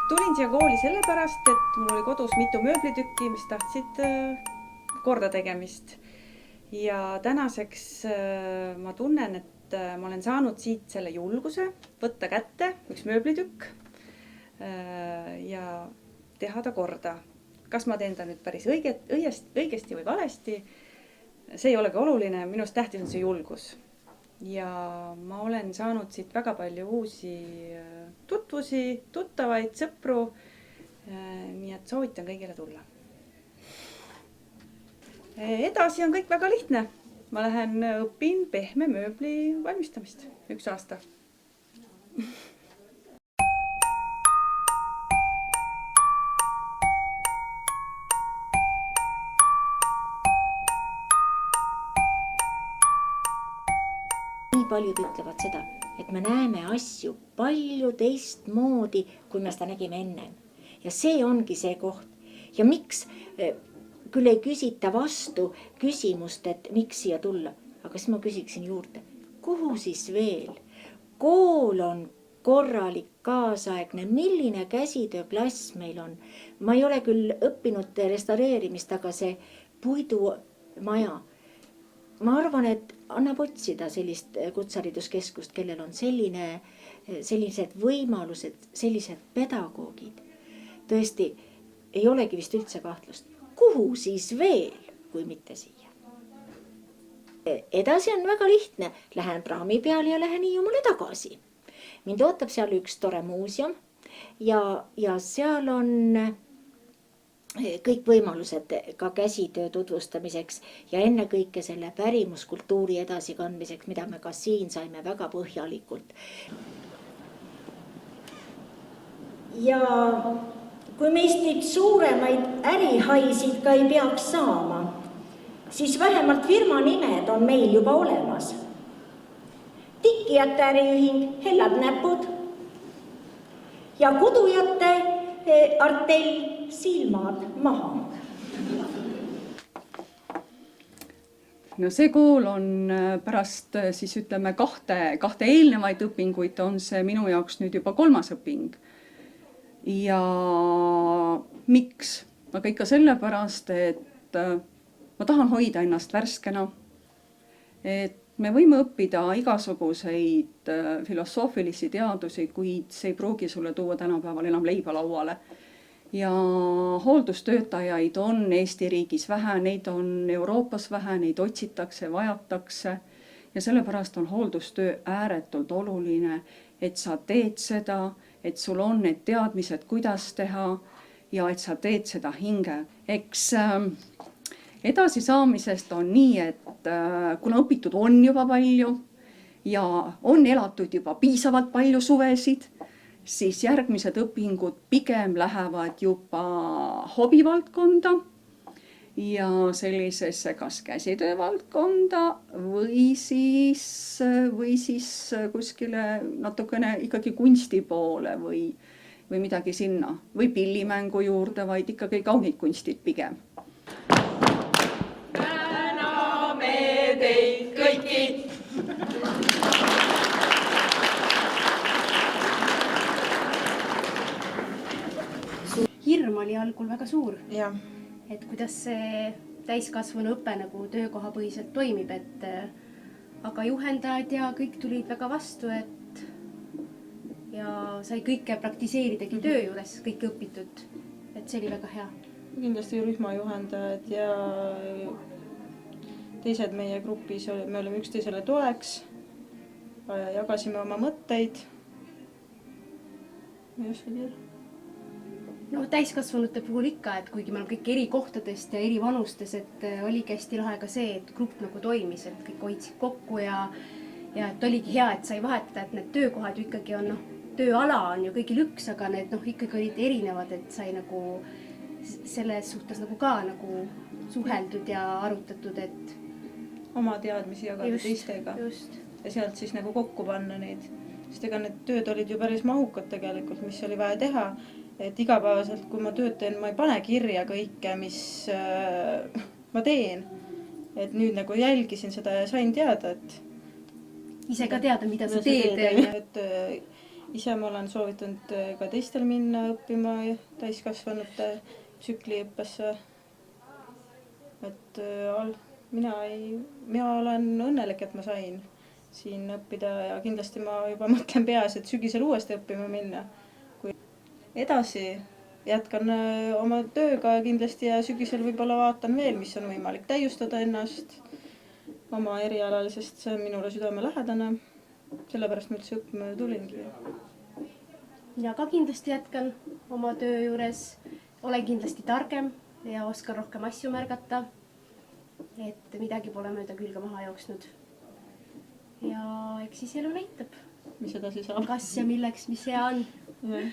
Tulin siia kooli sellepärast, et mul oli kodus mitu mööblitükki, mis tahtsid korda tegemist. Ja tänaseks ma tunnen, et ma olen saanud siit selle julguse võtta kätte üks mööblitükk ja teha ta korda. Kas ma teen ta nüüd päris õigesti või valesti? See ei olegi oluline, minust tähtis on see julgus. Ja ma olen saanud siit väga palju uusi tutvusi, tuttavaid, sõpru. Nii et soovitan kõigile tulla. Edasi on kõik väga lihtne. Ma lähen õpin pehme mööbli valmistamist 1 aasta. Nii paljud ütlevad seda, et me näeme asju palju teistmoodi, kui me seda nägime enne. Ja see ongi see koht. Ja miks küll ei küsita vastu küsimust, et miks siia tulla, aga siis ma küsiksin juurde, kuhu siis veel? Kool on korralik, kaasaegne, milline käsitööklass meil on. Ma ei ole küll õppinud restaureerimist, aga see puidumaja. Ma arvan, et annab otsida sellist kutsehariduskeskust, kellel on sellised võimalused, sellised pedagoogid. Tõesti, ei olegi vist üldse kahtlust. Kuhu siis veel, kui mitte siia? Edasi on väga lihtne. Lähen praami peal ja lähen Hiiumaale tagasi. Mind ootab seal üks tore muuseum ja seal on kõik võimalused ka käsitöö tutvustamiseks ja ennekõike selle pärimuskultuuri edasikandmiseks, mida me ka siin saime väga põhjalikult. Ja kui meist nüüd suuremaid ärihaisid ka ei peaks saama, siis vähemalt firma nimed on meil juba olemas. Tikkijate äriühing Hellad näpud ja kudujate artell Silmad maha. No see kool on pärast siis ütleme kahte eelnevaid õpinguid on see minu jaoks nüüd juba 3. õping. Ja miks? Aga ikka sellepärast, et ma tahan hoida ennast värskena. Et me võime õppida igasuguseid filosoofilisi teadusi, kuid see ei pruugi sulle tuua tänapäeval enam leiba lauale. Ja hooldustöötajaid on Eesti riigis vähe, neid on Euroopas vähe, neid otsitakse, vajatakse. Ja sellepärast on hooldustöö ääretult oluline, et sa teed seda, et sul on need teadmised, kuidas teha ja et sa teed seda hinge. Eks edasisaamisest on nii, et kuna õpitud on juba palju ja on elatud juba piisavalt palju suvesid, siis järgmised õpingud pigem lähevad juba hobivaldkonda ja sellisesse kas käsitöövaldkonda või siis kuskile natukene ikkagi kunsti poole või midagi sinna. Või pillimängu juurde, vaid ikkagi kaunid kunstid pigem. Täname teid kõiki! Hirm oli algul väga suur, Ja. et kuidas see täiskasvanu õpe nagu töökohapõhiselt toimib, aga juhendajad ja kõik tulid väga vastu, ja sai kõike praktiseeridagi töö juures, kõike õpitud, et see oli väga hea. Kindlasti rühmajuhendajad ja teised meie grupis, me olime üksteisele toeks, jagasime oma mõtteid. No täiskasvanute puhul ikka, et kuigi me oleme kõik eri kohtadest ja eri vanustes, et oligi hästi lahe ka see, et grupp nagu toimis, et kõik hoidsid kokku ja et oligi hea, et sai vahetada, et need töökohad ju ikkagi on, tööala on ju kõigil üks, aga need ikkagi olid erinevad, et sai nagu selles suhtes nagu ka nagu suheldud ja arutatud, et oma teadmisi jagada teistega. Just. Ja sealt siis nagu kokku panna neid. Sest ega need tööd olid ju päris mahukad tegelikult, mis oli vaja teha. Et igapäevaselt, kui ma tööd teen, ma ei pane kirja kõike, mis ma teen. Et nüüd nagu jälgisin seda ja sain teada, et ise ka teada, mida sa teed. Et ise ma olen soovitanud ka teistel minna õppima täiskasvanute tsükliõppesse. Et mina olen õnnelik, et ma sain siin õppida ja kindlasti ma juba mõtlen peas, et sügisel uuesti õppima minna. Edasi jätkan oma tööga kindlasti ja sügisel võib-olla vaatan veel, mis on võimalik täiustada ennast oma erialal, sest see on minule südamelähedane. Sellepärast ma üldse õppima tulingi. Mina ka kindlasti jätkan oma töö juures. Olen kindlasti targem ja oskan rohkem asju märgata. Et midagi pole mööda külge maha jooksnud. Ja eks siis elu näitab, Mis edasi saab? kas ja milleks, mis hea on. Jah.